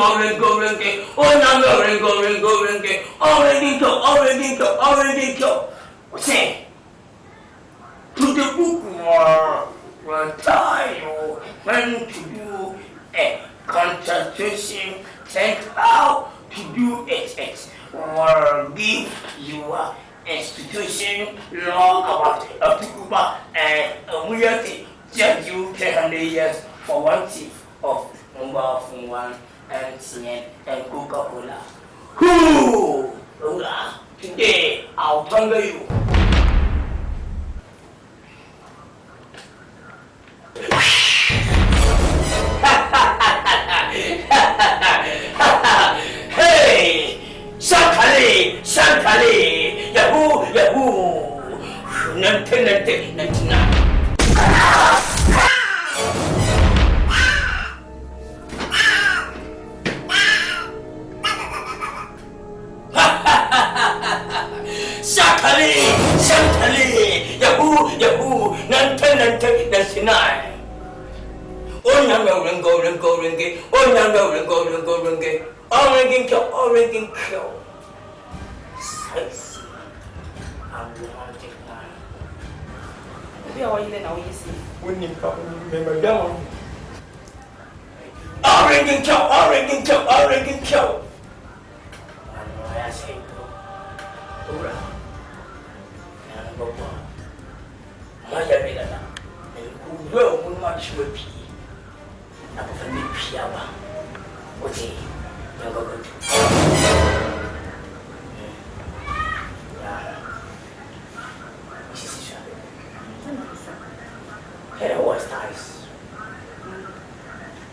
Oh, Say, to the book war, retire, when to do a constitution, sent out to do it, or give your institution law about a Tuba and a weird judge you 10 years for one thief of number from one and cement and Coca-Cola. Who? Today I'll thunder you. Hey, Shankali, Yahoo, Nante. Shankali, Yahoo, Nante. Oh, no, go, ring. Oh, no, go, ring. All ringing kill. Size. I'm wanting one. Maybe I even know you see. When you come, remember down. All ringing kill. I know I say go. Hurrah. And go on. My Yabina. And who will much repeat. I'm a family Piawa. What's it? You're going to. Hello, what's nice?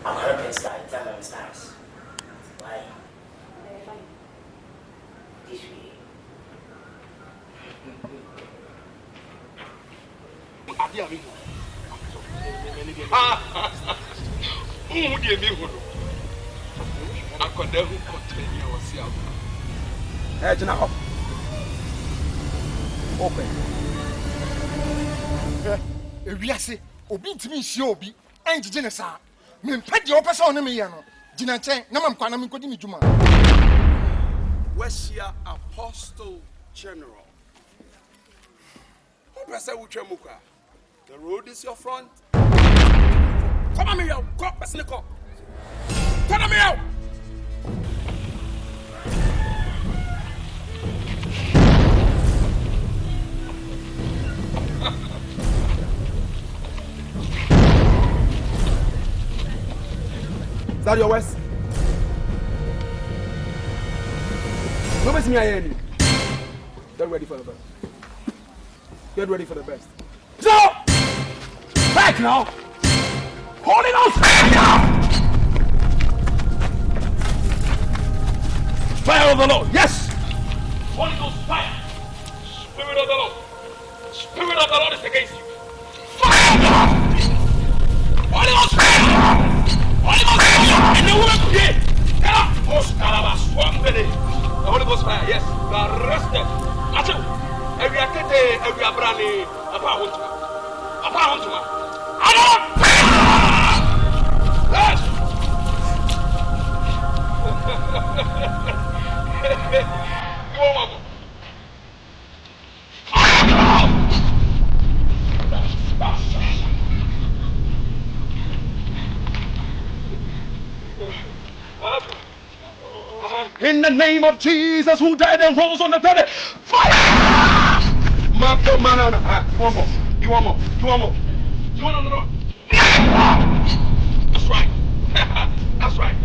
I'm going to start. Tell me what's nice. Why? This way. Who gave me one? I could never continue ourselves. Edge now. Open. If we say, Obi to me, she obi, and Genesa. Men pet your person on me, Gina Chen, Namam Kwanam Kodini Juma. Where's your Apostle General? Who person with your muka? The road is your front. Come on, me out. Come, person, come. Come me out. Is that your West? Nobody's me any. Get ready for the best. Get ready for the best. So, back now. Holy Ghost fire! Fire of the Lord, yes! Holy Ghost fire! Spirit of the Lord! Spirit of the Lord is against you! Fire of the Lord! Holy Ghost fire! Holy Ghost fire! In the woman today! Get up! The Holy Ghost fire, yes! You are arrested! That's it! Every akete, every abrani, apa huntuma. Yes! In the name of Jesus, who died and rose on the third day, fire! You want more? That's right. That's right.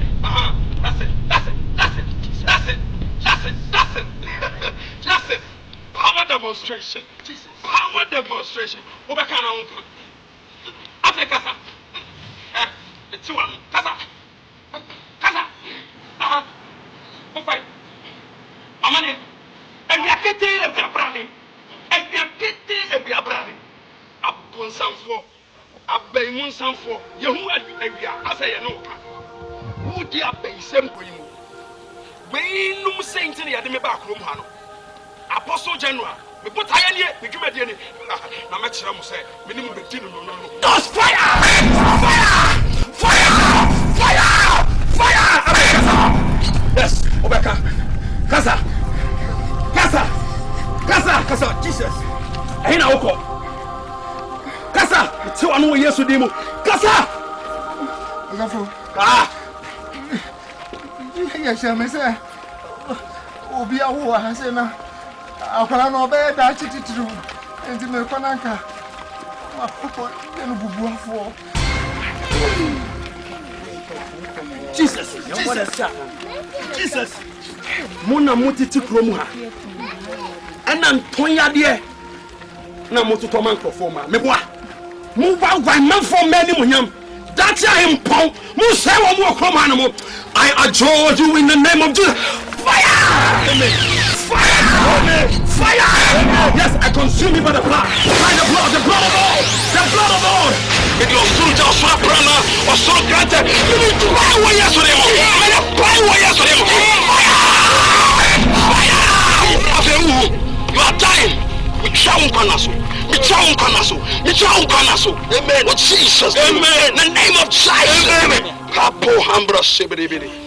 That's it. Power demonstration. Power demonstration. Africa. It's one. Kasa. Fight. Amane. Every abrani. Upon some for. Abaymun some for. Yahu I say no. Who dear pay same for you? We no saint in the admi back room hano. Apostle General. We put iron here. We give me the na make sure mo say minimum betin no. Those fire! Obeka. Kasa. Jesus. Ahina woko. Kasa. Ti wa no Yesu di mu. Kasa. Agafo. Yes, me say. Obi awo ha say na. Akwara no be da chititiru. Enti me kwananka. Akoko enu bubu afo. Jesus. Jesus. Mona mutiti kromu ha. Ana ntonya de na mototo man krofoma. Meboa. Mu ba gwan man for many munyam. That's him pon. Mu say wo mu kroma na mo. I adjure you in the name of Jesus. Fire! Amen. Fire! Fire! Amen. Yes, I consume you by the blood. By the blood of all. The blood of all. It was through just so prana or so granted. You need to buy one yesterday. Fire! You are dying. We chow kanaso. Amen. With Jesus. Amen. In the name of Jesus. Amen. Kapo hambra sebedebede.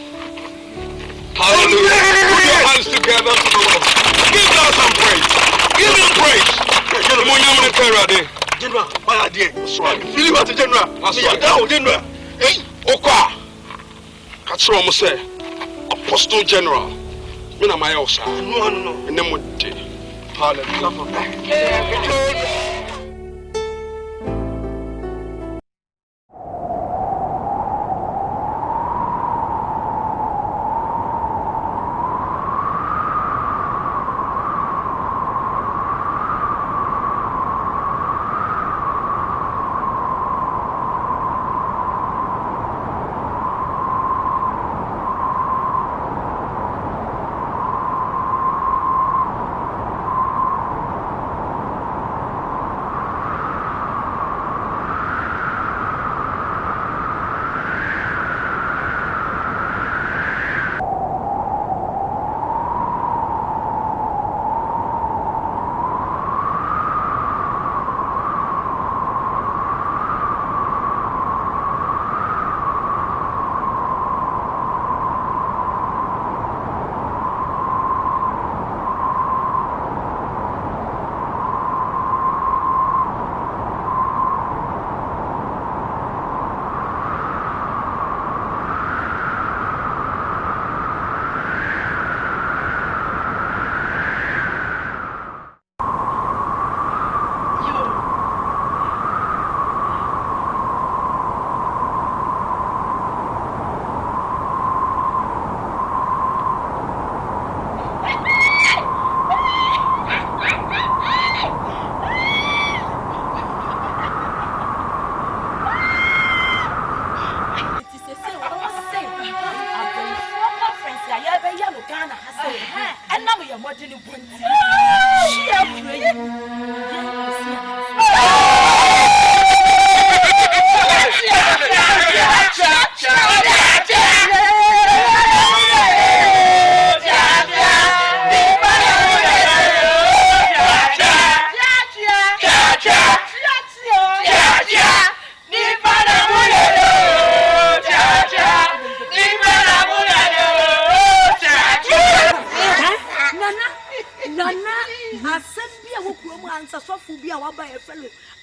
Hallelujah. Put your hands together to the Lord. Give God some praise. Give him praise. General, my idea. That's right. Feel what the general. That's right. General. Hey, Oka. That's what I'm saying. Apostle General. Me na my house. No. And then what? Hallelujah.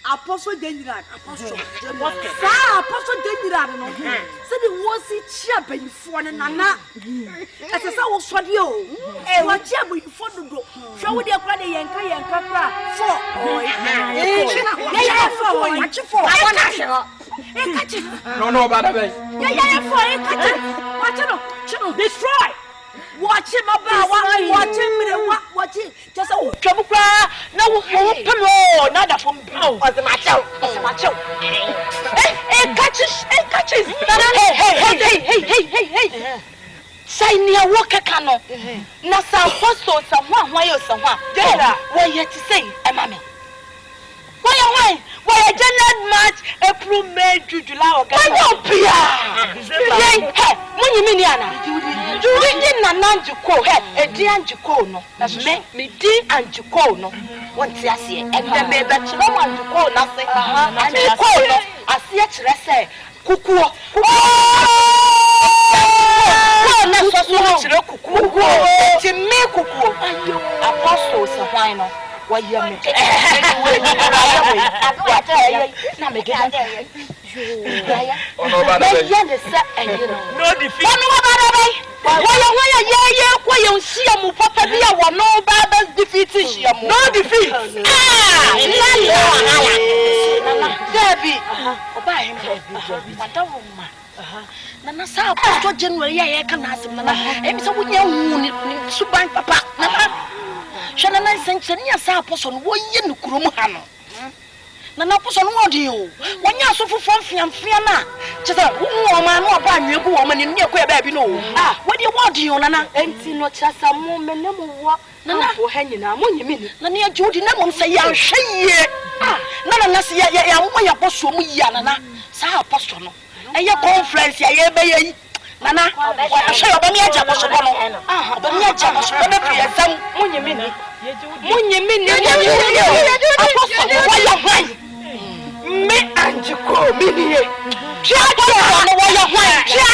Apostle Dendiran, Apostle Dendiran, no. Said it was it chapping for Nana. As I saw you, and what jab we follow. Show with your brother Yanka and Capra. No, by the way. Destroy. Watch him about watch him. Just a trouble. No, not from blow. As a macho. Hey, catches. Hey. Say near Walker Cano. Nasa Apostle, someone, why you someone. There, why yet to say, mammy. Why a general match, April, May, July, or Money Miniana. You didn't Nanjuko, a dear Jucono, as me dear and Jucono. Once I see, and then may that you don't want to call nothing. And you call I see it, let's say, Cuckoo. Oh, so chire kuku ti me kuku apostles why no why you me na me get no defeat why you see mu papa bi a wono ba defeat shiamu no defeat Debbie oba him madawo ma nana sa to January ya ka na asem nana em so wonya hu ni suban papa nana hwana na nsenche ni asa aposo no wo ye no kurom ha no nana aposo no odi o wonya so fofo mfiamfia na chesa wo ma no oba anwebu wo ma ni ne ko e ba bi no wodi wodi o nana enti no chasa mo menemu wo nana wo ha nyina mo nyimi ni nana ya jodi na mom se ya hweye nana na se ya mo ya aposo mu yi nana sa aposo no eye conference ya ye be yi nana wa hwe oba mi aja aposo no oba mi aja aposo no be yesam mo nyimi ni aposo wo ya hwan me anjiko mini chia no wo ya hwan chia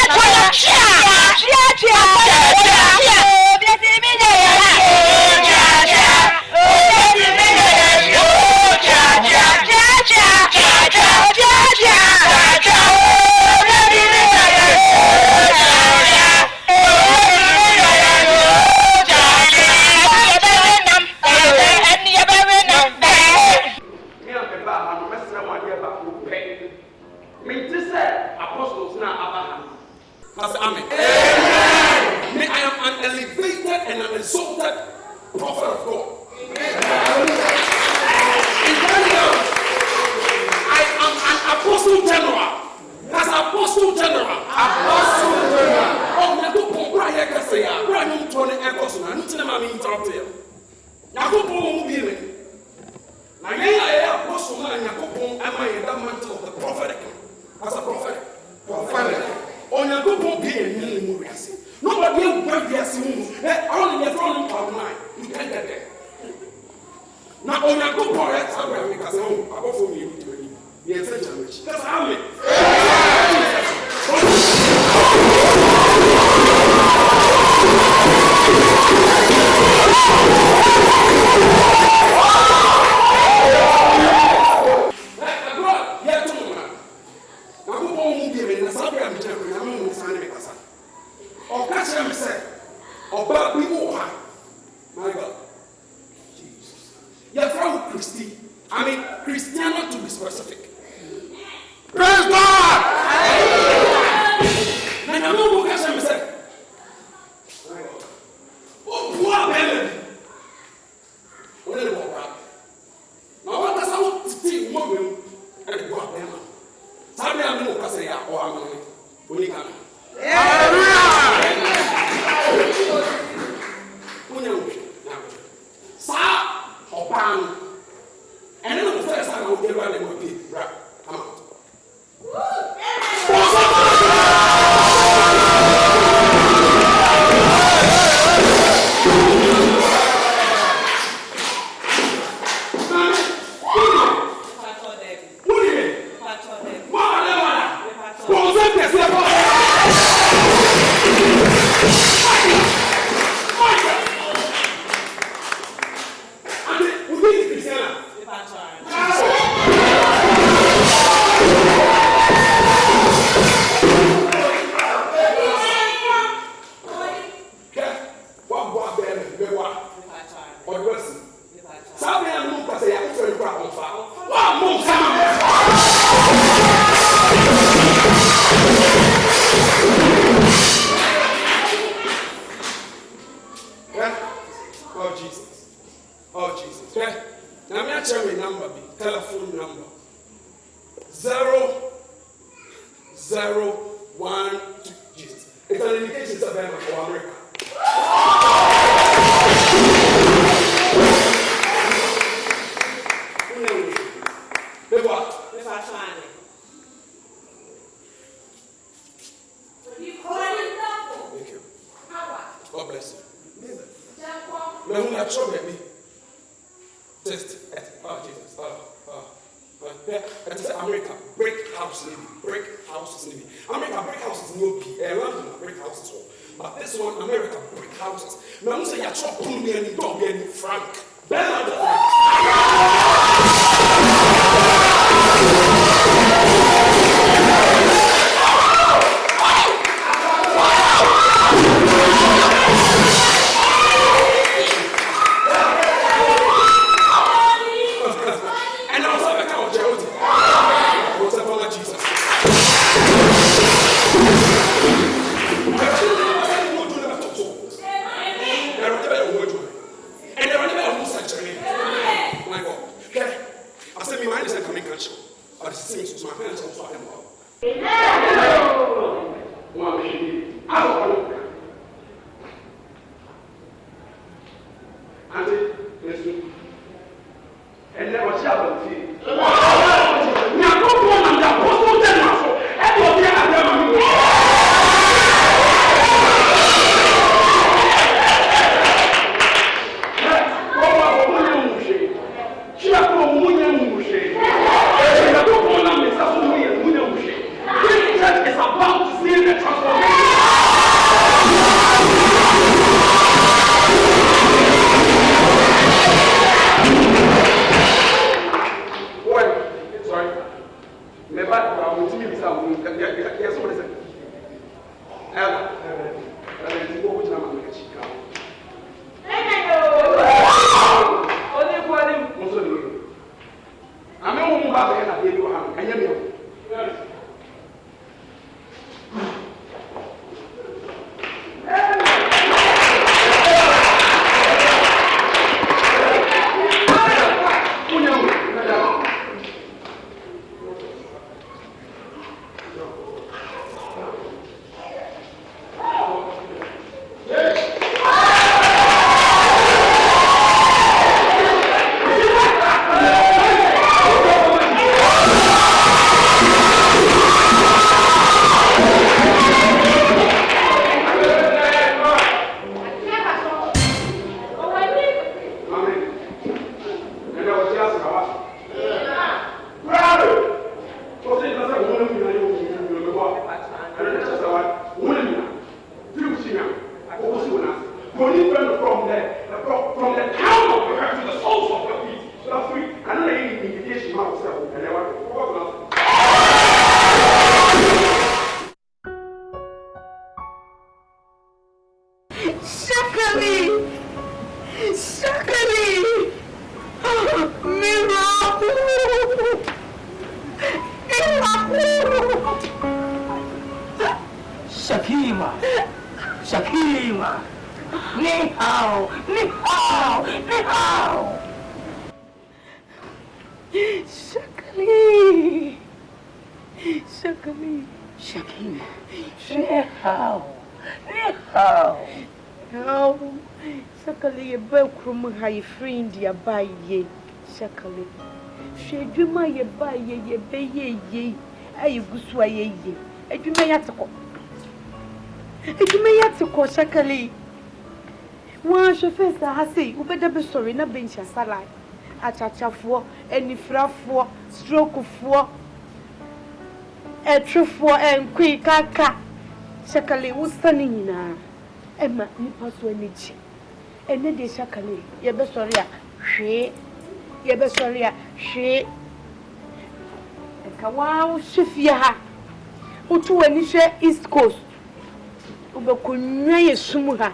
Amen. Amen. I am an elevated and an exalted prophet of God. I am an apostle general. As apostle general. Oh, na go pon bra ye kase ya. Bra nyum to ne ekos na ntina ma me interrupt ya. Na go pon mu bi me. Na ye ya apostle na nya go pon am I that mantle of the prophetic. As a prophet. Onya go pon bi eni mu wiase. Nobody will be as you. Only the front of mine. You can't get there. Now, on your good boy, that's how we can say, I go for you. Yes, that's how it. My God. Jesus. You're from Christy. I mean, Christiana to be specific. Praise God! And I'm not going to say, oh, poor baby. What did you walk out? Now, what does I want to see woman and go up there? Sabi I'm going to say, oh, I'm going to go. And then the first time I would get around and would be right. Come out. Oh Jesus. Now me tell me number be telephone number 001 Jesus. It's an indication of America. Thank you. God bless you. Now when I show me, just oh Jesus, it's America brick house living, brick houses living. America brick houses no be London brick houses all. But this one, America, brick houses. Now, I'm saying, you're talking to me, don't be any frank. Better than Frank. And I was like, I can't jail you. What's up on Jesus? Baye, Shakali. She do my baye, ye baye, ye, I guswa ye, I do my yatako. I do my yatako, Shakali. One chauffeur has say, who better be sorry, not bench a salad. A chacha for, any fra for, stroke for, a true for, and quick kaka. Shakali was standing now. Emma, you pass when it's. And then they Shakali, ye best sorry. She, ye be sorry, she. Kawa Shifia, who to any share East Coast. Ube kunye sumuha.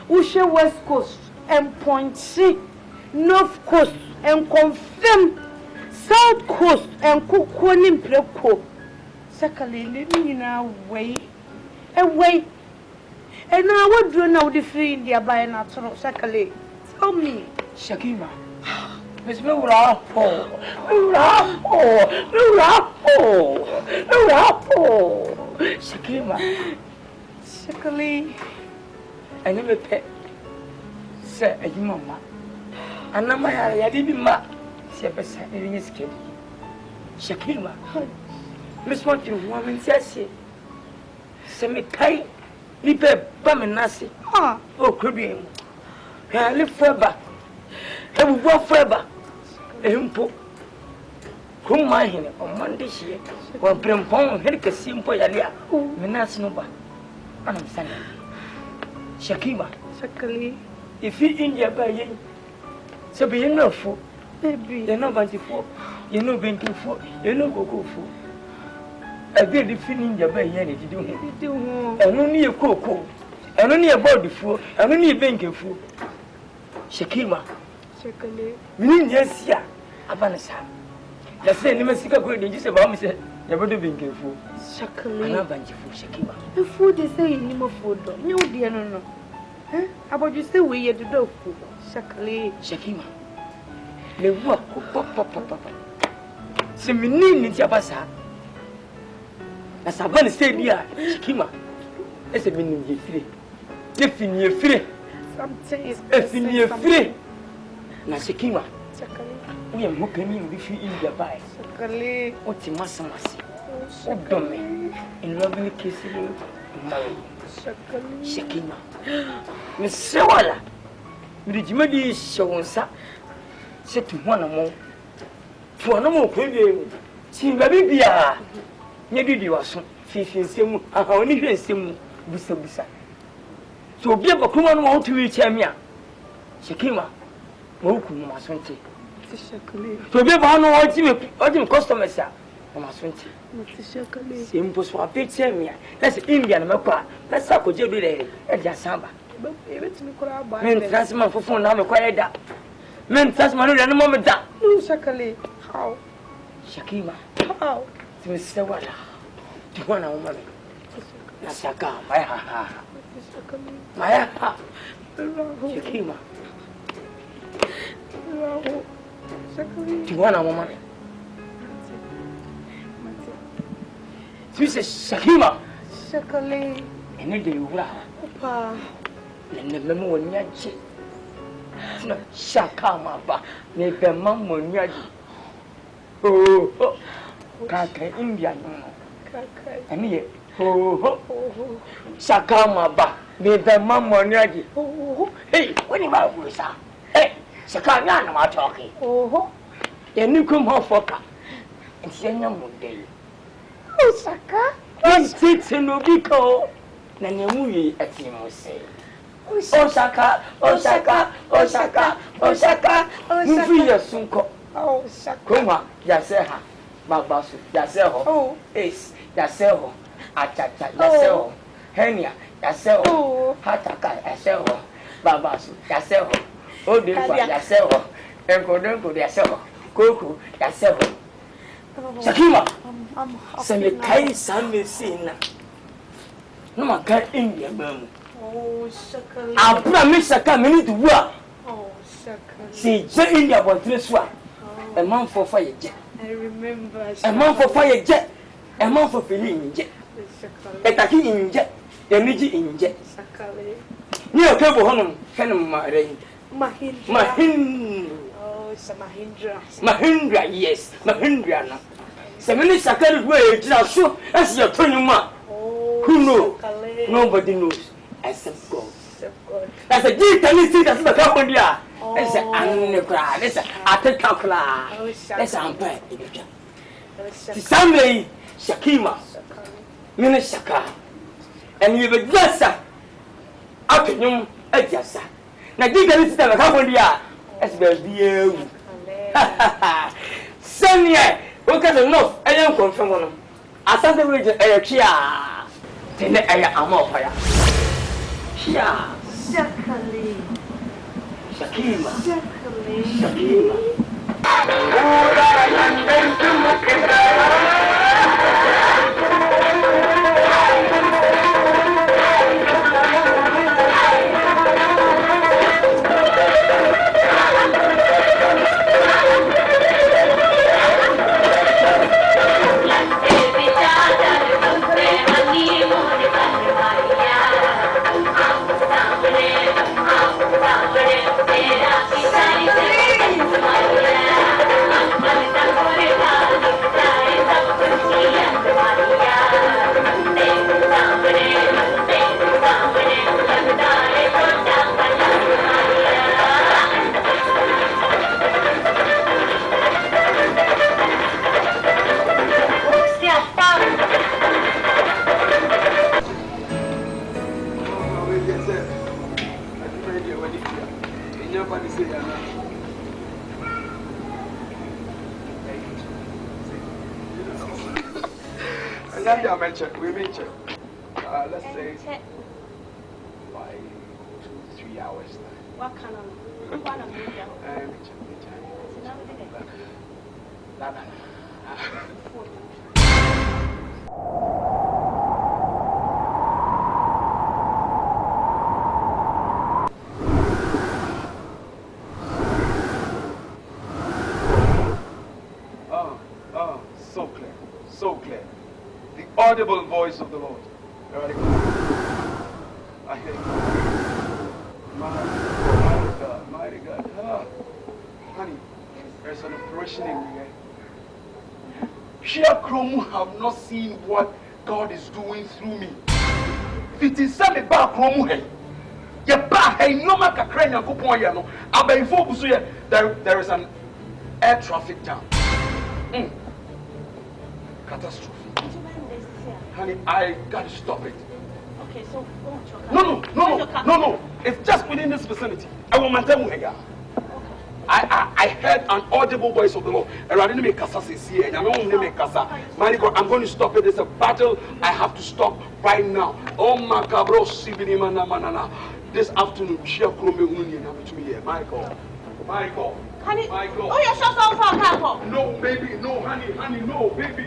Who share West Coast and Point C, North Coast and confirm South Coast and Kukonim Preko. Sakali living in our way, away. And now what do you know the free India by a natural Sakali? Tell me. Shakima, Miss Murapo, Shakima, Shakali, I never pet, sir, a mamma, and now I didn't ma, Sepes, in his kid. Shakima, Miss Monty, woman says, Semi Kai, Lipe, Bamanasi, oh, Caribbean, I live forever. I will walk forever. Impo. Whom my hen on Monday, she one prempon, Helica simple yalia, Menas no one. I'm saying, Shakima. Shakali. If you India by you, so be enough for. Baby. You're not banty for. You're not banking for. You're not go for. I did the feeling your by any to do. And only a cocoa. And only a body for. And only a banking for. Shakima. Shakali. Meaning, yes, yeah. Abanasa. That's the name of Sika good. You just about me said, you're going to be careful. Shakali. I'm banty for Shakima. The food is saying no more food. No, dear, no. How about you stay where you do food? Shakali. Shakima. Le voix, papa. C'est menine, tu as pas ça. La savane, c'est bien. Shakima. Et c'est menine, il est frais. Il finit frais. Il finit frais. Na Shakima. Shakali. Oui, je me connais, je suis in the bail. Shakali. Oh, tu m'as samassé. Oh, dommage. Il m'a vu que c'est le mari. Shakima. Mais c'est voilà. Mais tu me dis, ça. C'est tout moi, non. Tu as non, si ma bibia. N'y a du divorce. Fifi, c'est moi. Ah, on y vient, c'est moi. Boussa. So bien, comment on va tuer Chamia? Shakima. Beaucoup de ma santé. So bien, on va tuer customer, ça. Ma santé. C'est impossible à payer Chamia. Là, c'est Indian, mais quoi? Là, ça, que Dieu lui est déjà samba. Mais transement, faut faire un homme, quoi, là. Men tas manu da no mo da. Shakali. How? Shakima. How? Tu me sais voilà. Tu vois na woman. Na shaka, maya ha. Shakali. Maya ha. Shakima. Shakali. Tu vois na woman. Tu sais Shakima. Shakali. Ene de wura. Papa. Ne me mo nyaji. No, Shakama ba. Ne pe mammo nyaji. Oh. Kaka India no. Kaka. Ene oh. Shakama ba. Ne pe mammo nyaji. Oh. Hey, when you are with her. Hey, Shakama no ma talking. Oh. You need come home for ka. And send your Monday. Oh, Shaka. One sits in no BEKO. Na nyamuye atimo say. Osaka. Mfi yasunko. Oh, Shaka. Kuma yaseha. Babasu yaseho. Oh. Ace yaseho. Achacha yaseho. Henia yaseho. Oh. Hataka yaseho. Babasu yaseho. Odekwa yaseho. Enkodenko yaseho. Koko yaseho. Shakima. Same kai same sina. No maka India bamu. Oh, Shakali. Abra me Shaka me need to work. Oh, Shakali. See, India was this one. A month for fire jet. I remember. A month for fire jet. A month for feeling jet. A taki in jet. A midget in jet. Shakali. Near Cabo Honum, Phenom Mahindra. Mahindra, yes, Mahindra. So many Shakali way, just so as your Tonuma. Who knows? Nobody knows. Except God. That's a deep tendency that's the Cambodia. That's an underground. That's a calcula. That's an umpire. Sunday, Shakima, Minishaka, and you have a dresser. Afternoon, a dresser. Now, deep tendency that's the Cambodia. That's the you. Sunday, look at the north. I don't confirm on them. I saw the region a chia. Then I am more fire. Chia. Shakali. Shakima. Shakali. Thank you. Sunday I mentioned, we mentioned. Let's say 5 to 3 hours time. What kind of so clear, so clear. The audible voice of the Lord. I hear you. Mighty God. Honey, there's an operation in here. Shia Kromu have not seen what God is doing through me. If it is some back Kromu, there is an air traffic jam. Catastrophe. Honey, I gotta stop it. Okay, so No. It's just within this vicinity. I will maintain Muhega. I heard an audible voice of the Lord. And I didn't make Kasa here. I'm going to stop it. It's a battle I have to stop right now. Oh my God, this afternoon, my God. honey, My God. oh, you're so far. No, baby, no, honey, no, baby.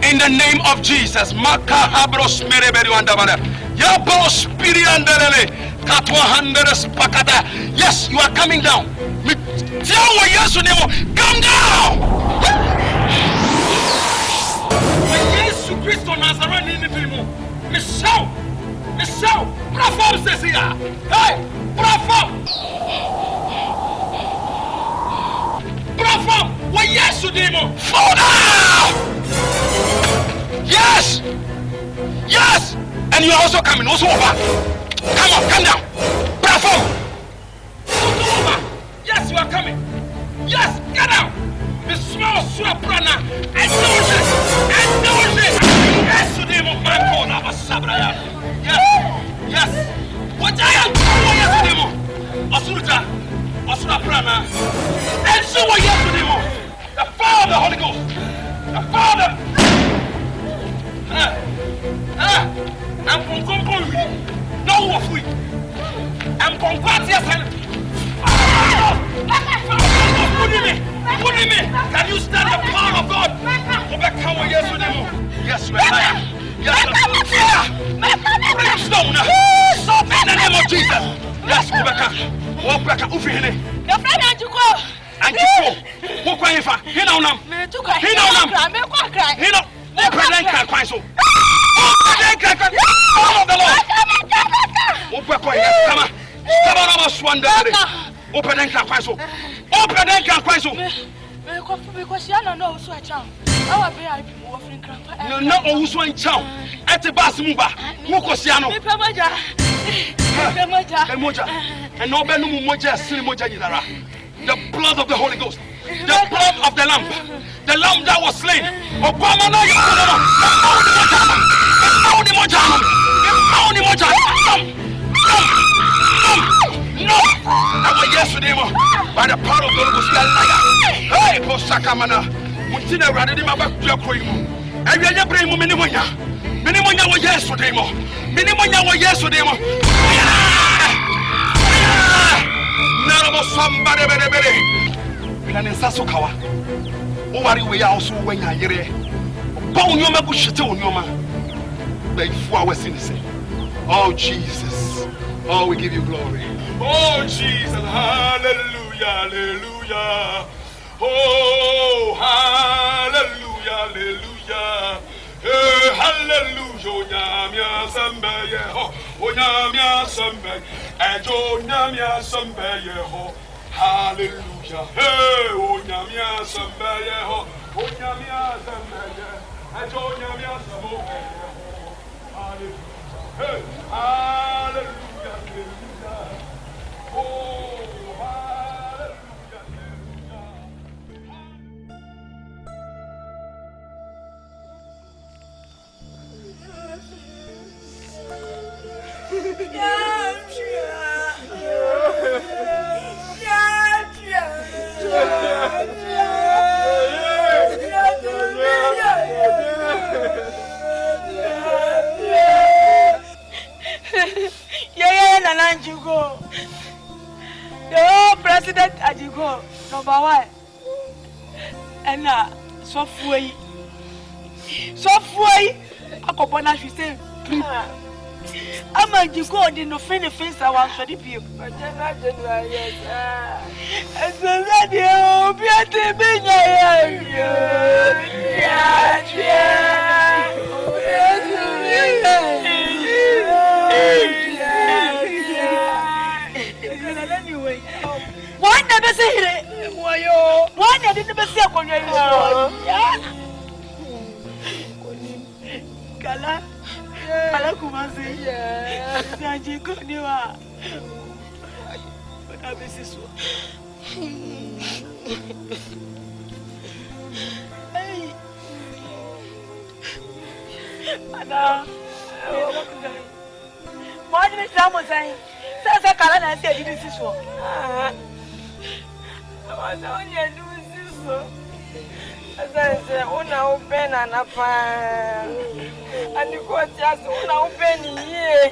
In the name of Jesus, Makahabros Mereberu and Davana, Yabos Pirianderele, Katwahanderes Pakata. Yes, you are coming down. Come down! Jesus Christ Nazareth in the film. Michelle, Bravo says here. Hey, Bravo! What yes, you demo? Fall down! Yes! And you are also coming, also over. Come on, come down. Bravo! Also over. Yes, you are coming. Yes, get down. The small swaprana. And do it. Yes, you demo. Yes. What I am doing, yes, you demo. Osura prana. And so what yes, you demo. The fire of the Holy Ghost. The Father. I'm from Concord. No of we. I'm from Quatias. Can you stand the power of God? Yes, we are. Yes, brimstone. Stop in the name of Jesus. Yes, Rebecca. Rebecca, Ufine. Your friend Anjuko. What crying for? He know them. He know them. He know. Open and cry so. Power of the Lord. Open and cry so. Open and cry so. Because you don't know so a child. Our VIP offering crap. No, who's one child at the Basmuba. Mukosiano. And no Benum Moja, Silimoja. The blood of the Holy Ghost. The blood of the lamb. The lamb that was slain. Obama, no, our yesterday by the power of the Holy Ghost. Hey, Posakamana, Mutina Radima Bakuakoimu. And we are bringing Minimoya. Minimoya was yesterday more. Minimoya was yesterday more. Narabo somebody, and in Sasukawa. Oh, are we also when I hear it? Bone your mabushito on your man. Before I was in the same. Oh, Jesus. Oh, we give you glory. Oh, Jesus. Hallelujah. Hallelujah. Oh, hallelujah. Hallelujah. Hallelujah. Onyamia Sambaya ho, Onyamia Sambaya, and Onyamia Sambaya ho, hallelujah. Hey, Onyamia Sambaya ho, Onyamia Sambaya, and Onyamia Sambaya ho, hallelujah. Hey, hallelujah, hallelujah. Oh, hallelujah, Yeah, Nana Jugo. The president Ajigo, number one. And so free. I could punish you say. I'm a Jugo in the face I want to be. But then I did yes. And so that you be at anyway. Why never say it? Why never say Kala, Kala Kumasi, Sanjiko Niwa. But I miss this one. Hey, Anna, what did someone say? Sasa Kala na say this is one. I was only a loose so. As I say, Una open and up, and you got just Una open here.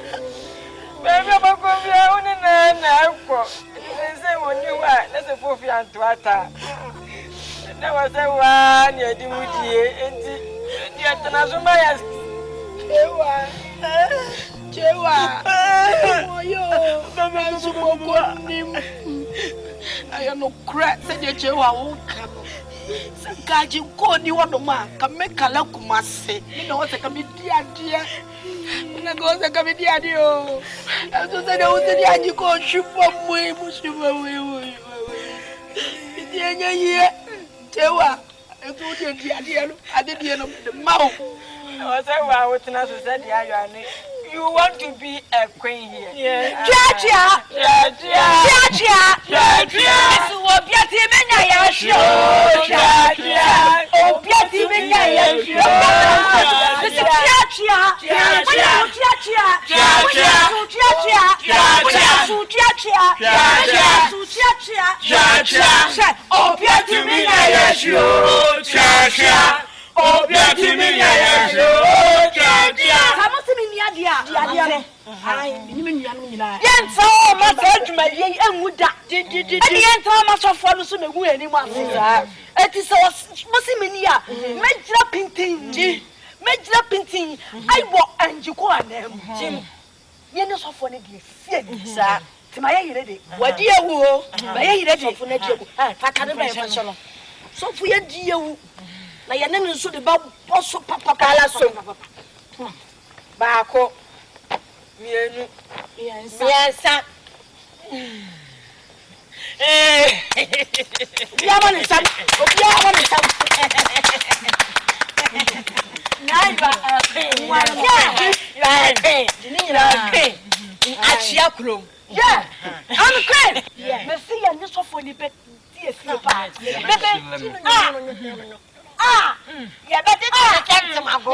Baby, I'm going to be on an airport. They say, when you are, that's a fourth and water. There was a one, you do it, and the Atanazumaya. I am no crack, said your Chewa won't come. Gaji ko ni wadoma kameka la kumase you know what can be dear na go se can be dear dio aso se na uzi aji ko shupo mwe mushupo we ye tewa eto dear no ade dear no the mouth I say wa wotina so se dear you ani you want to be a queen here yeah Chia so obiati menya ya sho obiati menya ya sho I walk and you go on them. Jim, you're not so funny, sir. To my lady, what dear woo, my lady for Nadia, I so for your dear. Na ya nene nso de ba boso papa kala so baako mienu miensa ya woni sam nai ba achia krom yeah I'm crazy me see ya ni so for ni be tie see pa ah ya better to check to my go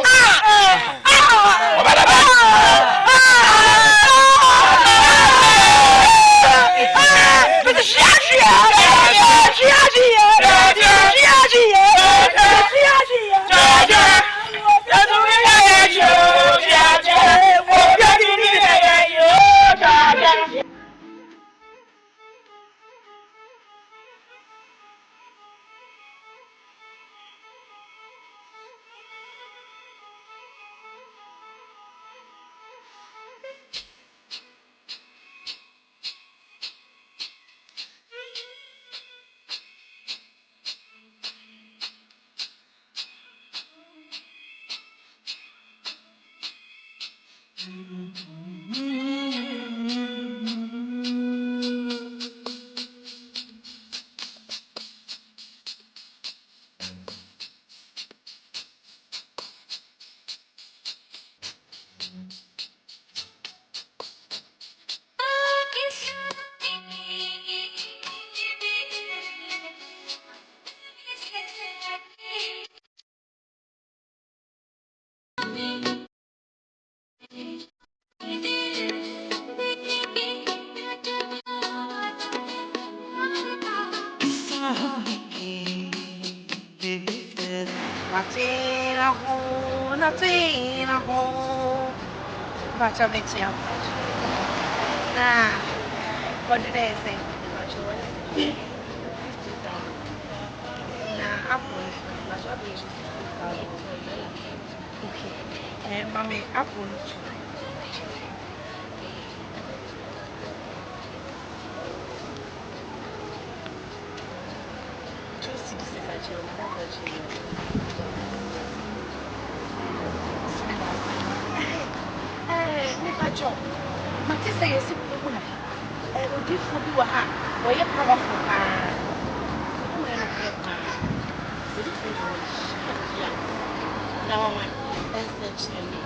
Baca baca ya. Nah, what did I say? Nah, apple. Okay. Mommy, apple. Nipacho, mate say yes people na. Odi fu bi wa ha, wo ye powerful pa. Wo ye na pre pa. Odi fu wo ya. Na mama, SH ni.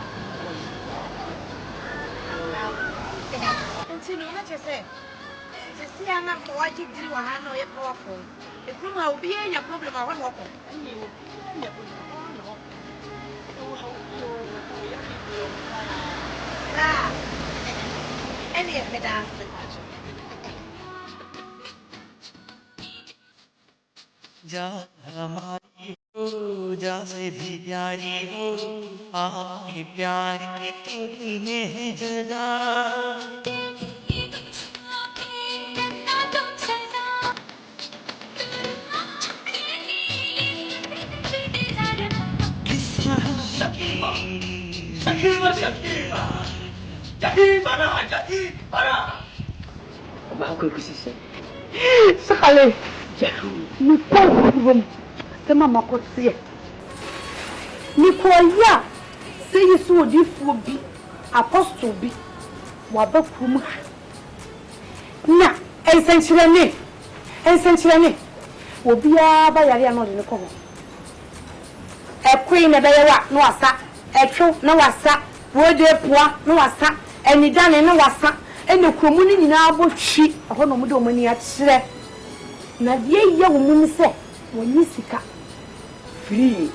Ntino na che say. Se si ana ko waji diri wa ha no ye powerful. E kru ma obi e nya problem a wo wo ko. Ani wo. Nya problem. Any of me dance. जा हमारी हो जा से भी प्यारी हो आपकी प्यारी में जगा Sakale. Ni kwa kubum. Sema makosie. Ni kwa ya. Say you di fu bi. Apostle bi. Wa ba kum. Na, ensenchirene. Ensenchirene. Obi a ba yare ano de ne ko. Ekwi ne be wa no asa. Etwo na wasa. Wo de poa no wasa. Enidane no wasa. Ene kromu ni nyina abotwi. Ho no mu de omani a kire. Na die ye wo mu se woni sika free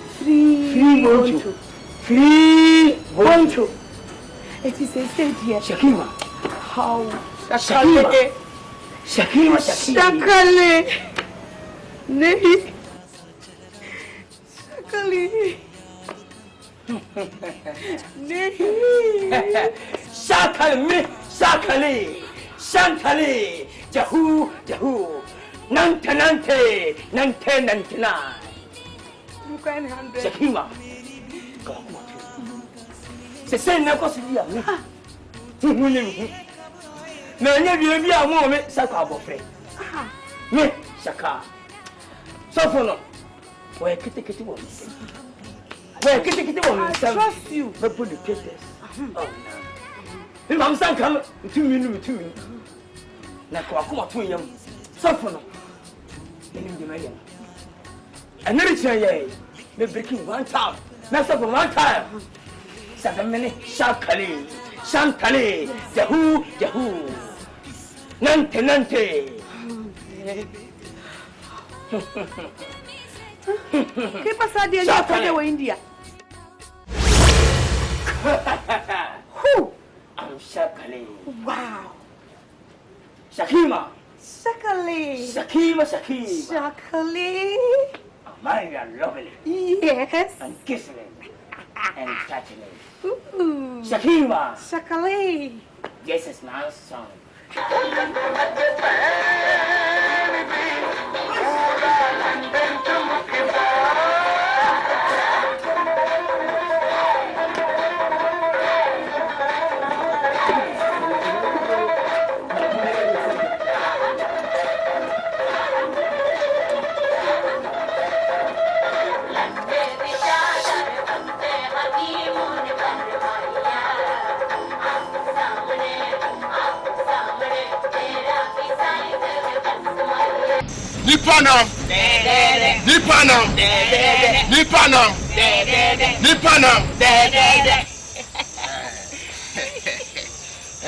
boncho it is a state here Shakima how Shakale Nehi Shakale Jahu Nante Shakima se sen na ko siya mi na nya bi a mo me saka abofre me saka so fono we kiti wo I trust you but put the papers I'm saying come 2 minutes na ko akoma to yam so fono and then it's me breaking one time. Next up one time. 7 minutes. Shakali. Yahoo. Nante. Que passa dia já foi de India? Who? I'm Shakali. Wow. Shakima. Shakale. Marry are lovely. Yes. And kissing and touching it. Ooh. Shakima. Shakale. This is my song. Nipanam.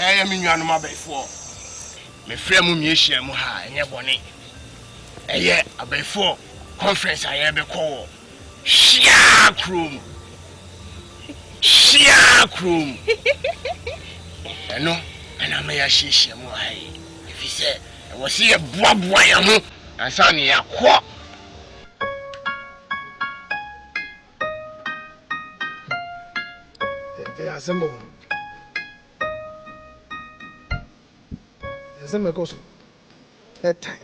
Eh, me nwa no ma before. Me frɛ mu miehia mu ha, enye bone. Eh, abefore conference aye be call. Shia krum. Eno, ana me ya hihia mu ha yi. If you say, I was here boa ya ho, ansa ne ya kɔ. Assemble. Assemble goes. That time.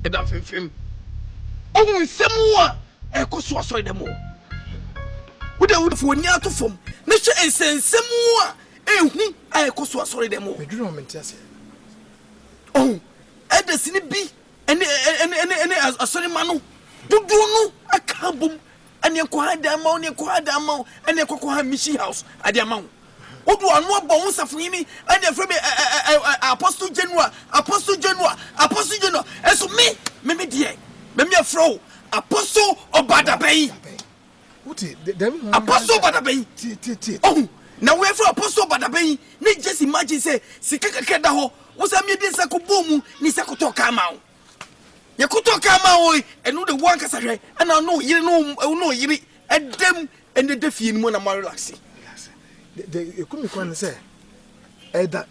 Eda fem. Ohun nsɛm a ɛkɔ so asɔre dɛm o. Wo de wo fo nya to fam. Ne hwɛ nsɛnsɛm a ehu a ɛkɔ so asɔre dɛm o. Meduru moment ase. Oh, ɛda sini bi ɛne asɔre ma no. Dodo no aka bom. Ane ko hada ma ane ko ha mission house ade ama wo. Odu anu abo wo safuni ane frɛ me apostle general eso me die me afro apostle obadabai Uti dem apostle obadabai ti oh na we afro apostle obadabai ne just imagine say sika kaka da ho wo sa me de sako bomu ni sako to ka ma wo ye kuto ka ma wo enu de wan kasa hwe ana no yiri edem ene de fie mu na ma relax de ekumi kwan say eda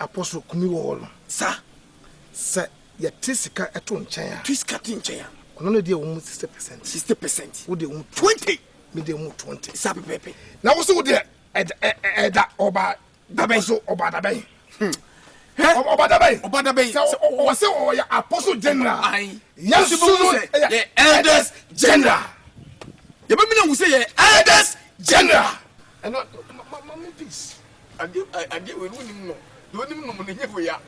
apostle kumi wo no sa ye tisika eto nchen a tisika tinchen ono no de wo 60% wo de wo 20 me de wo 20 sa pepe na wo so wo de eda oba dabai so oba dabai Obadabai. So say o apostle general. Yes, the elders general. You be me say elders general. And mama peace. I get we no. Do nim no ne nyefo ya.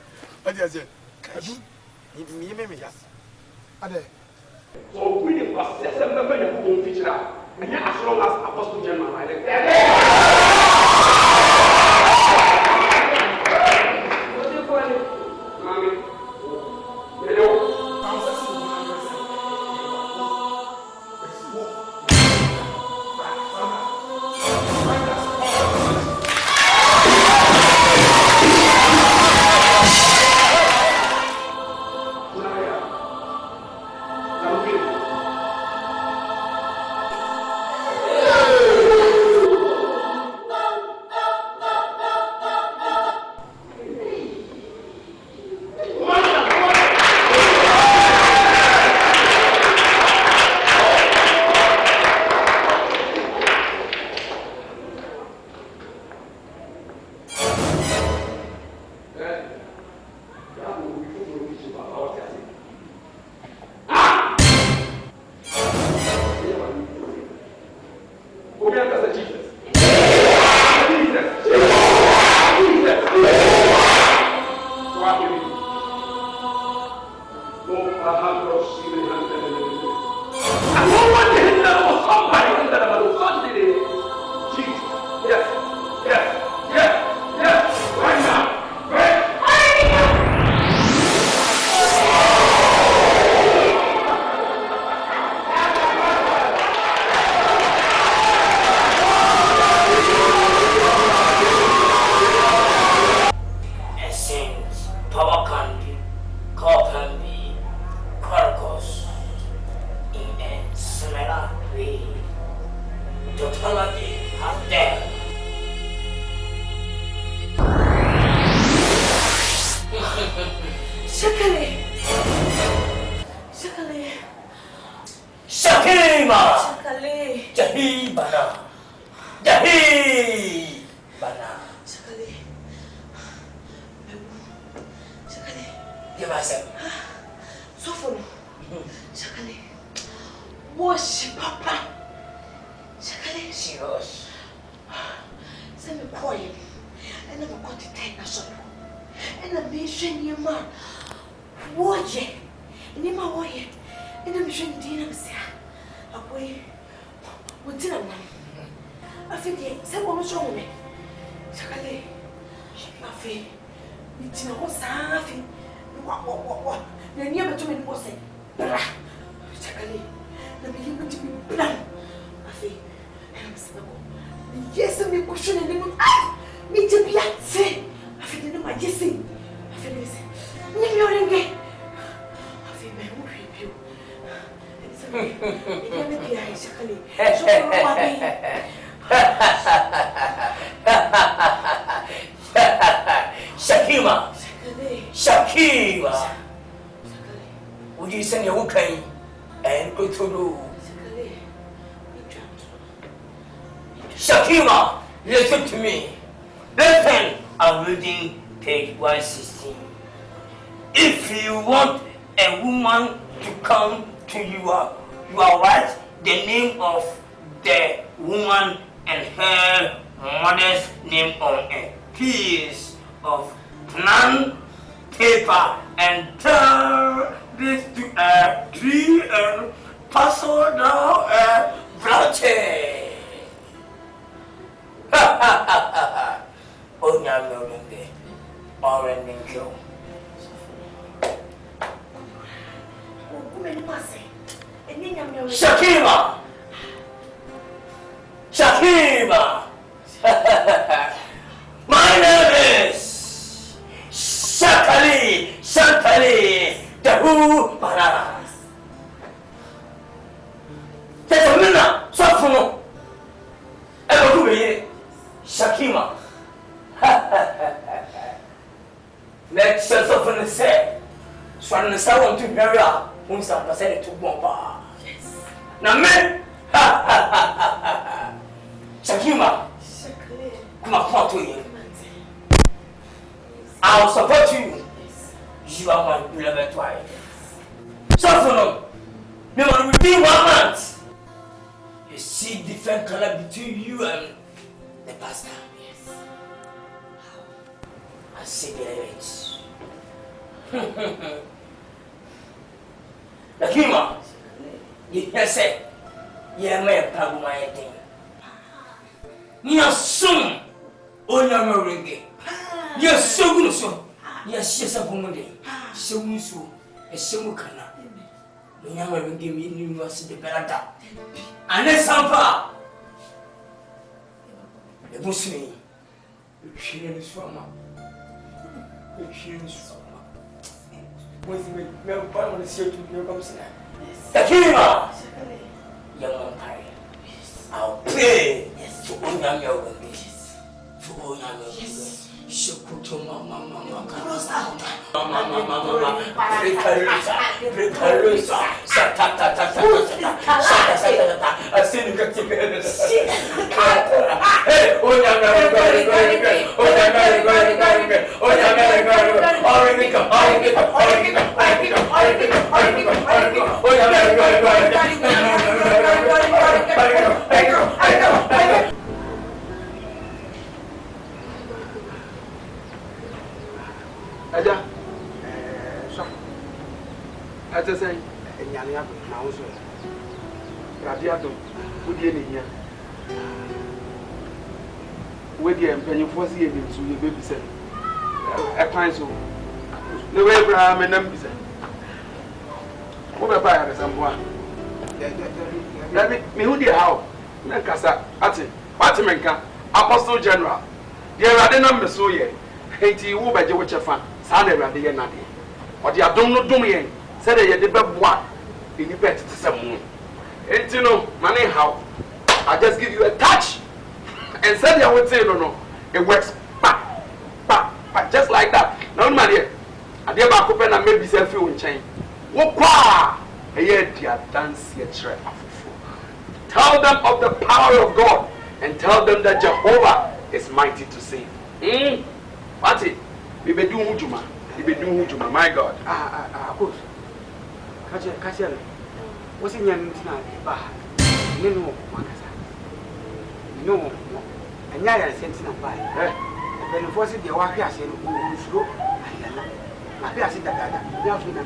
I just say. Kadu. Me ya. Ade. So we the process them be you go feature. And as long as apostle general like What? The near between was it. Chakali. The beginning to be blank. I feel. Yes, I'm a question and then me to be at say. I feel my guessing. I feel this. Name again. I feel my own review. It's okay. Let me be a Chakali. Shakima. Would you send your okay and go through? Shakima, listen to me. Listen, I'm reading page 116. If you want a woman to come to you are right, the name of the woman and her mother's name on a piece of plan paper and turn this to a tree and pass on down a branch. Oh, no, orange kill. Shakima! My name is Shantali, the who bananas. There's a minna, Safuno. Shakima. Let's just often say, Swan someone to marry her, who's a percentage to one bar. Yes. Now, men, Shakima, come on to you. I'll support you. You are my beloved wife. Safuno, we will be 1 month. You see different color between you and the pastor. Yes. I see the limits. Nakima, you say, you may have my thing. You soon, oh, no, ringgit. You're so good, so. Yes, yes, a woman. So, a Sumukana. You never give me university better. And then Sampa. The Muslim. The Chilean is from the Chilean is from with me, no one is here to your company. The Kima! Young umpire. I'll pay to own your wishes. To own your wishes. Shokuto mama, Precarusa, Satata, I see you get together. Hey, oh, Aja, I just say, Yania, now, sir. Radiato, would you need here? With the penny for the evening, so you baby said, a pine so. No way, Abraham and them said. What about someone? Let me who the how? Nankasa, Ati, Batimenka, Apostle General. There are the numbers so ye. Haiti, who by the watcher fan. Sunday and the end. What you don't know, do me, said they had the bad one in the bed to some moon. And you know, money how I just give you a touch and said I would say, no, it works just like that. No, man, I dare back open and maybe selfie in chain. What qua a year, dear dance yet shred. Tell them of the power of God and tell them that Jehovah is mighty to save. What's it? We be doing Juma. We be doing Juma. My God. Of course. Kachel. What's in your name? Bah. No, no. And I sent in a pie. When you force it, the work I said, who slow. I said that. You have been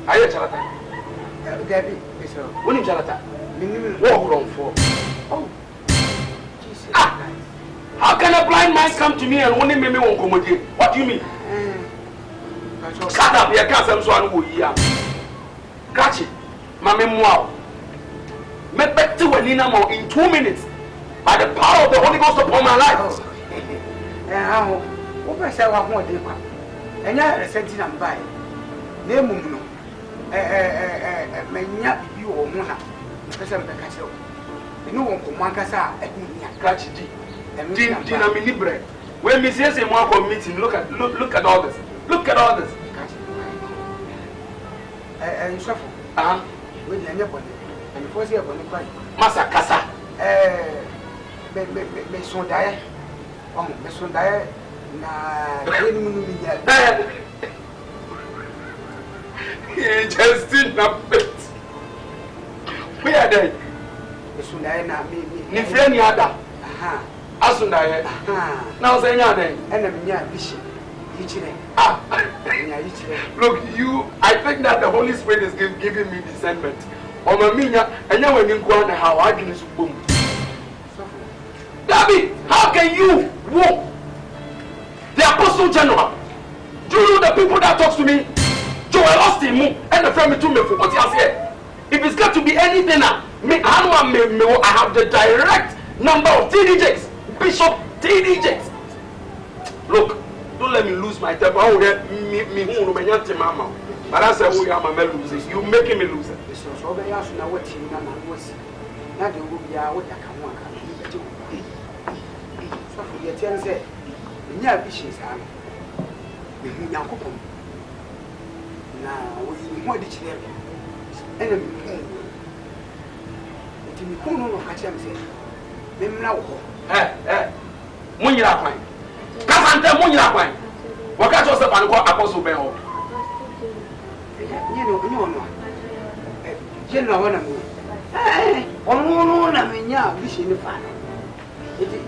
Are you Charata? Debbie, is when you Charata? Walk on for. Oh, How can a blind man come to me and only me won't come with you? What do you mean? Shut up, you can't say so who you are. Catch it, Mammy Moa. Met back to Nina in 2 minutes by the power of the Holy Ghost upon my life. How? What I say, what more they come? And I sent in and buy. Name Muno. Manya, you or Mona. Because I'm the castle. No one can Mancasa at me. Catch it, and Dina Minibre. When Mrs. Moa meeting, look at all this. Look at all this. And shuffle. With your body. And for the body quite. Massa Casa. Mason Dyer. Oh, Mason Dyer. He just did not fit. We are there. Mason Dyer, me. Friend Yada. Asundaya. Now say your name. And I'm near Bishop. Look, I think that the Holy Spirit is giving me discernment. Or Mamina, and now when you go on how I can boom. David, how can you walk? The Apostle General. Do you know the people that talks to me? Joel Austin and the friend to me for what you say. If it's got to be anything, I have the direct number of TDJs. Bishop TDJs. Look. Don't let me lose my temper. Oh, me who no mama. But I say, oh, I'm a loser. You making me lose it. So they ask now what you was. Now they will be out. I can walk. So for your 10 say, near fishes are. Now we want each other. Enemy. It will be cool of catch them say. Them now. When you are fine. Kasante munyira kwan. Waka cho se panu ko apostle ben ho. Je no wana mu. Onu na menya bishi ni fa.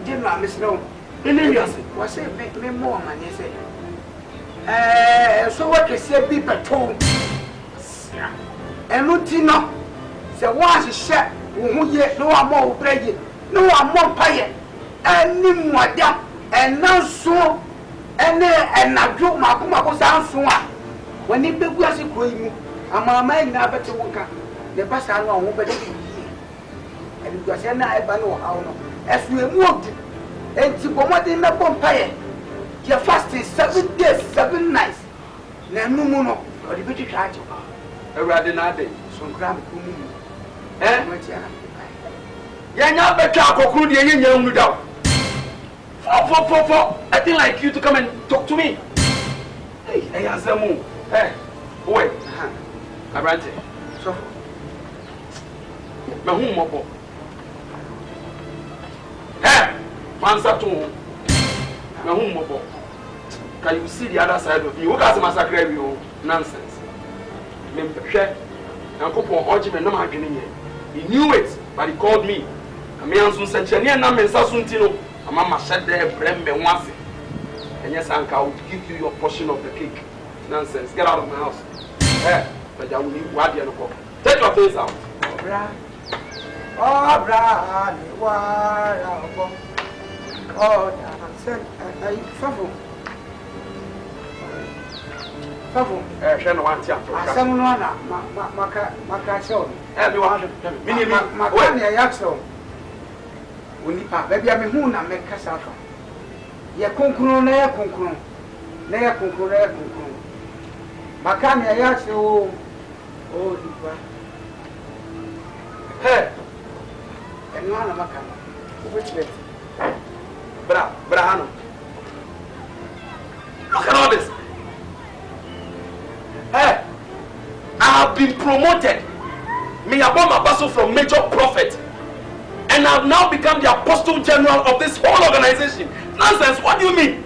Je no amesro. Ene wiase. Wa se me mo ma ne se. So what kese bi peto. Enu ti no. Se wa hye wo hu ye no wa mo wo breje. No wa mo paye. Ani mu adam. And now so, and I drove my sound. When he big was a queen, and my mind never to walk up. The bus I know over the year. And it was an I know how as we moved, and to go in the bonfire. Your fasting 7 days, 7 nights. Namuno, or the British charge. A radinade, some gram. Yana better conclude the young without. For I think like you to come and talk to me. Hey, answer move. Hey, wait. Abrante. So, my home mobile. Hey, answer to my home mobile. Can you see the other side of me? What does massacre you? Nonsense. Share. Uncle Hodgman, no man getting here. He knew it, but he called me. I mean, I'm so Suntino. Mama said there, blame me once. And yes, Uncle, I will give you your portion of the cake. Nonsense. Get out of my house. Hey, but I will leave what you know. Take your face out. Baby, I'm a moon and make cassava. Ye conclude, near conclude, near conclude, near conclude. Macania yachts, oh, hey, and one of Macana. Which way? Brahano. Look at all this. Hey, I have been promoted. Me above my battle from major prophet. And I've now become the apostle general of this whole organization. Nonsense, what do you mean?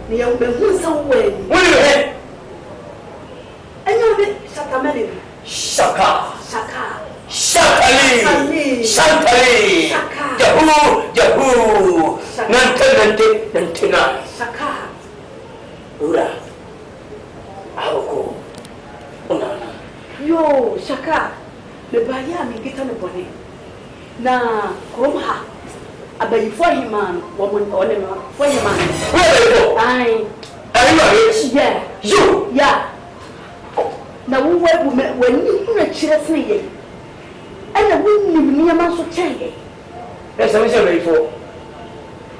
ni ya umehu sa weni Wele. enyo bi shakamele Shaka. shaka Shakali. Shakali. Jahu. Nantina. shaka Ura. Awoko. Unana. yo shaka le baya mi gita no bone na krom ha abayi fo himan wo mo one no fo himan Wele. ai Ayima. yeah You. yeah na wo wani na kire sene ye ana wonnim niyama so kyeye That's what I'm for.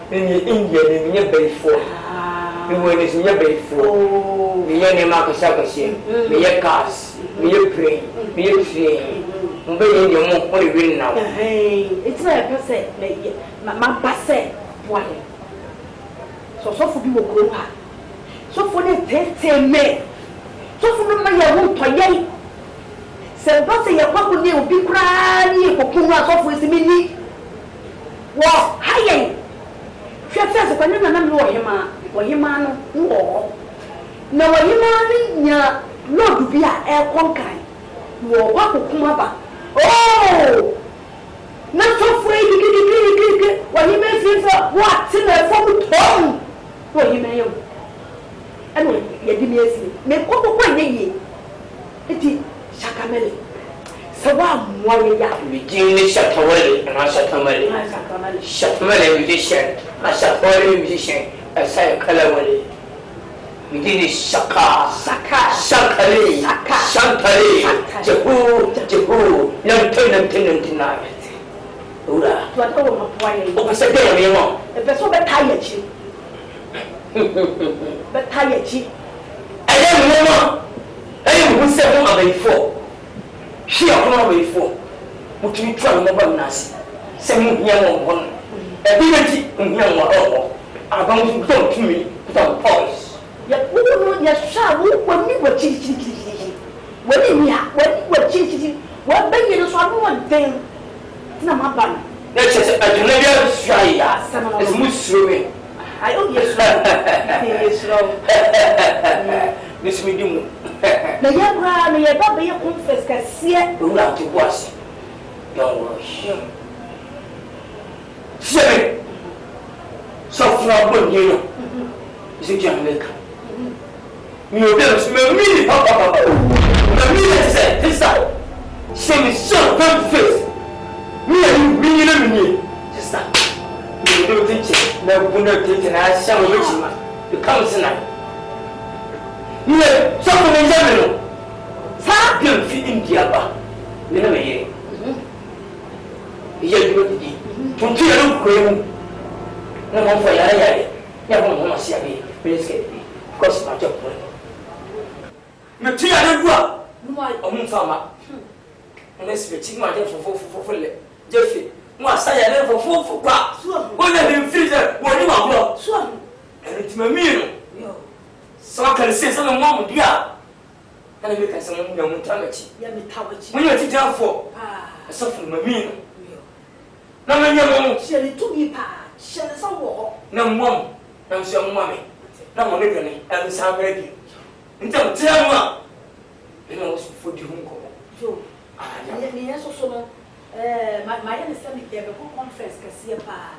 In India, in your bay for. You were in your bay for. oh Me and Marcus Sabashi, me your cars, me your pray, me your train. Mbey in your mom, what you win now. it's not a person my basse why so for be wo kro ha so for ne tete me so for no ma ya wo toye se ba se ya kwa ne obi kra ni kokunu aso for isimi ni wo hayen hwefese kwa ne na me wo hema no wo na wo hema ni nya lodu bi a e konkan wo wa kokuma ba oh na so for yi wo hema fifa what na for mu tom wo hema yo ano ye di mi esi me kokoko nye eti shakamele sawa mwa ya We didn't shut away and I shut away. Shut away musician, I shut away musician, I say a color away. We did it shaka, shakali, Jahu, no tonight. Ura, what oh my boy what was a day of your e person be tired chi be tired chi I don't know. I am who said one before. She are one before. What you try to know Nasi? Some young one. A beauty in young one. I'm going to talk to me without voice. ya wo ya sha wo ni wo chi wo ni ya wo chi wo be ni so anu won den na ma ba Let's just a Canadian Australia. It's Muslim. I oh yes wrong This medium. na ya bra na ya ba be ya confess ka sie Who are to was? Don't worry. Seven. So from one year. Is it Jamaica? You don't smell me, Papa. The minute said, this side. Same is so very face. Me and you, me. Just that. You don't think it. No, we're not taking our son with you. You come tonight. You know, something in general. Sa don't fit India, but you know me. You do it. From here, don't go. No one for your never want to see me. Please get me. Because my job. Matia don't go. No, I'm farmer. Unless we take my death for Jeffy. Moi, ça y est, faut quoi? On a une fille, on est mort. Soit. Elle est ma mère. Sans qu'elle sait ça, le monde dia. Elle est avec son nom, mon tamachi. ya mitawachi When you take down for, ça fait ma mère. Non, mais non, she le to bi pa she le so wo non, moi, non, c'est moi. Non, mon école, elle s'en va bien. Então, tiens-moi. Et non, il faut du hum comme. jo ni ya so no ma ya ne se mi ke be ko conference ka sie pa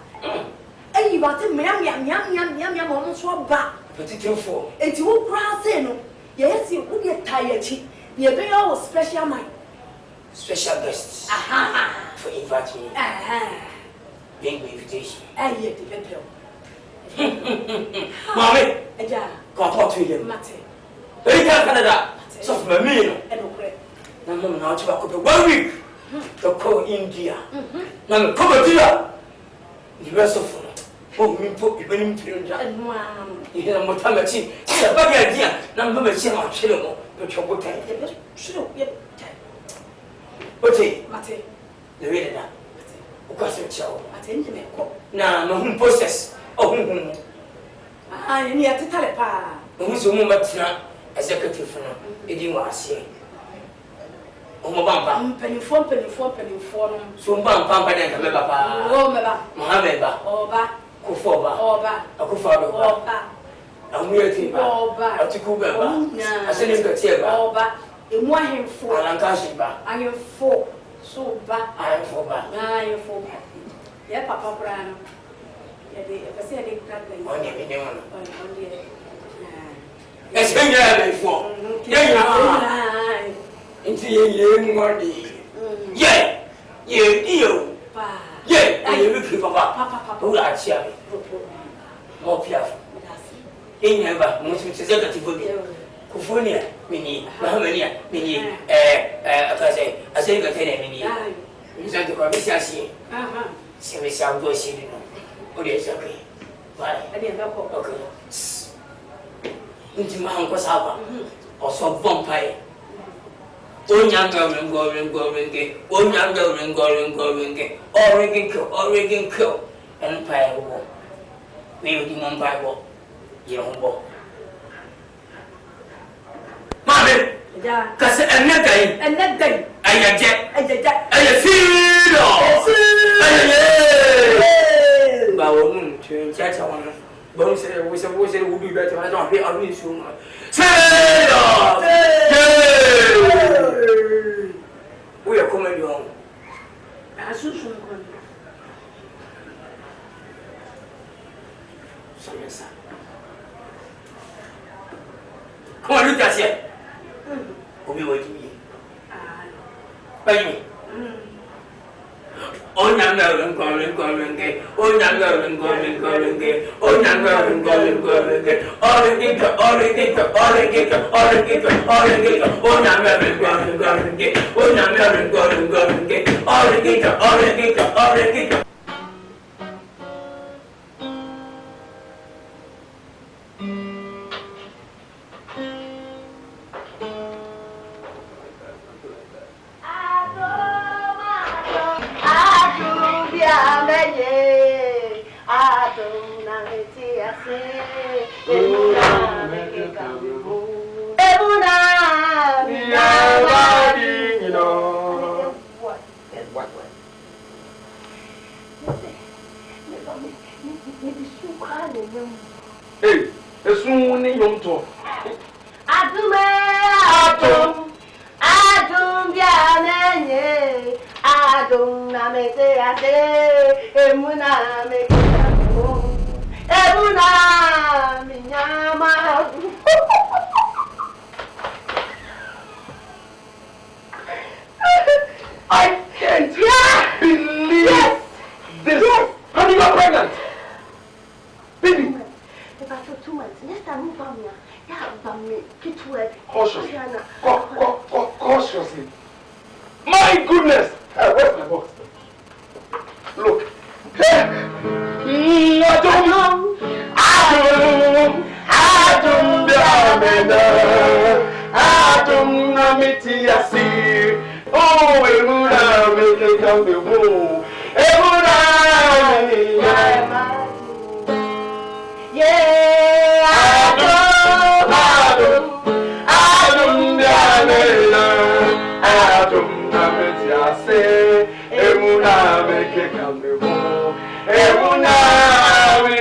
ayi ba te miam mo no so ba Petit info. enti wo kra se no ye si wo ye tayachi ye be your special mind Special guests. aha For invite me. Being invitation. ayi de be Mommy, aja go talk to him. mate Very Canada. So for me, e no kre na mama na watu wako 1 week. To go India. Na come here. The rest of oh, me put you in India. no am You hear mo tamachi. Se ba ga dia. Na mama chi na chile mo. To chobo tai. ye be shiro ye Ote, mate the way that. Ukase chao. mate ni me ko Na no process. Oh, ni ya titale pa no so mo matina executive no. Edi mo ase. Omo bamba. mpanifo no So bamba den ka me baba. o me ba Mohammed ba. o ba Kufo ba. o ba Akufa ba. o ba Na Amuya Oba. Atikuba. I send him to Tiba. Oba. In one him for Alankashiba. I am for so back. I am for back. I am for back. Yeah, Papa Brano. Yeah, they say they can't be On the Yes, before. Yeah, into your money. Yeah, you. Yeah, and you look for Papa. Who are Chiabi? More piaf. In never, most executive. Kufunia, Mini, Mahamania, Mini, I say, Mini. You said the commission. See, we shall go see. Oh, yes, okay. Bye. I didn't know. Okay. Into my uncle's house, or some vampire. One young girl and going, one young girl and going, Oregon kill, and pie war. We will do one pie war. You don't walk. Mammy, because and that day, I feel. Baron to judge on Bones said, we suppose it would be better. I don't be a real soon. We are coming home. As soon as come on, look at it. We'll be waiting here. Baby. Oh, young girl and calling gay. Oh, young girl and calling gay. Oh, young girl and calling gay. All the gig, all the gig, all the gig, all the gig, all the gig. Oh, young girl and calling gay. Oh, young girl and calling gay. All the gig, all the gig, all the gig. Hey, it's soon in your talk. Adum, Biane, Adum, Namete, Ade, Emuna, make Emuna, Minyama. I can't believe this. Yes. Honey, you are pregnant. Baby. If I took 2 months, next time move on me. Yeah, but me, get to it. Cautiously. Cautiously. My goodness. Where's my box? Look. Adum namiti yasi. Oh, emuna make it come the woo. Emuna. Yeah, Adum namiti yasi. Emuna make it come the woo. Emuna we